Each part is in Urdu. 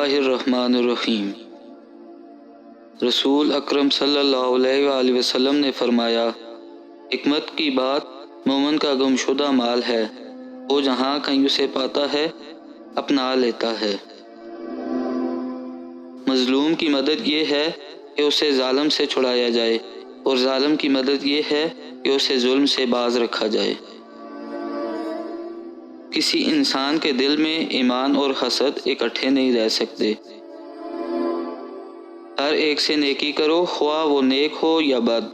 اللہ الرحمن الرحیم۔ رسول اکرم صلی اللہ علیہ وآلہ وسلم نے فرمایا، حکمت کی بات مومن کا گمشدہ مال ہے، وہ جہاں کہیں اسے پاتا ہے اپنا لیتا ہے۔ مظلوم کی مدد یہ ہے کہ اسے ظالم سے چھڑایا جائے، اور ظالم کی مدد یہ ہے کہ اسے ظلم سے باز رکھا جائے۔ کسی انسان کے دل میں ایمان اور حسد اکٹھے نہیں رہ سکتے۔ ہر ایک سے نیکی کرو، خواہ وہ نیک ہو یا بد۔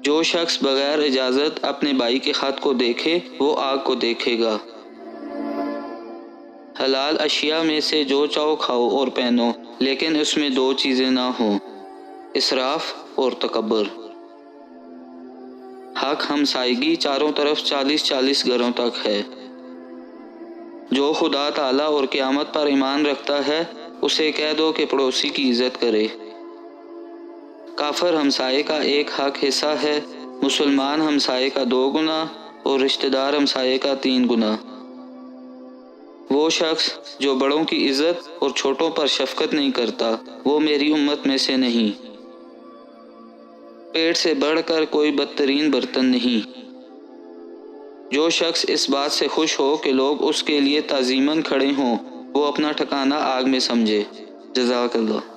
جو شخص بغیر اجازت اپنے بھائی کے خط کو دیکھے وہ آگ کو دیکھے گا۔ حلال اشیاء میں سے جو چاہو کھاؤ اور پہنو، لیکن اس میں دو چیزیں نہ ہوں، اسراف اور تکبر۔ حق ہمسائیگی چاروں طرف 40 گھروں تک ہے۔ جو خدا تعالیٰ اور قیامت پر ایمان رکھتا ہے اسے کہہ دو کہ پڑوسی کی عزت کرے۔ کافر ہمسائے کا ایک حق حصہ ہے، مسلمان ہمسائے کا 2 گنا اور رشتہ دار ہمسائے کا 3 گنا۔ وہ شخص جو بڑوں کی عزت اور چھوٹوں پر شفقت نہیں کرتا وہ میری امت میں سے نہیں۔ پیٹ سے بڑھ کر کوئی بدترین برتن نہیں۔ جو شخص اس بات سے خوش ہو کہ لوگ اس کے لیے تعظیماً کھڑے ہوں وہ اپنا ٹھکانہ آگ میں سمجھے۔ جزاک اللہ۔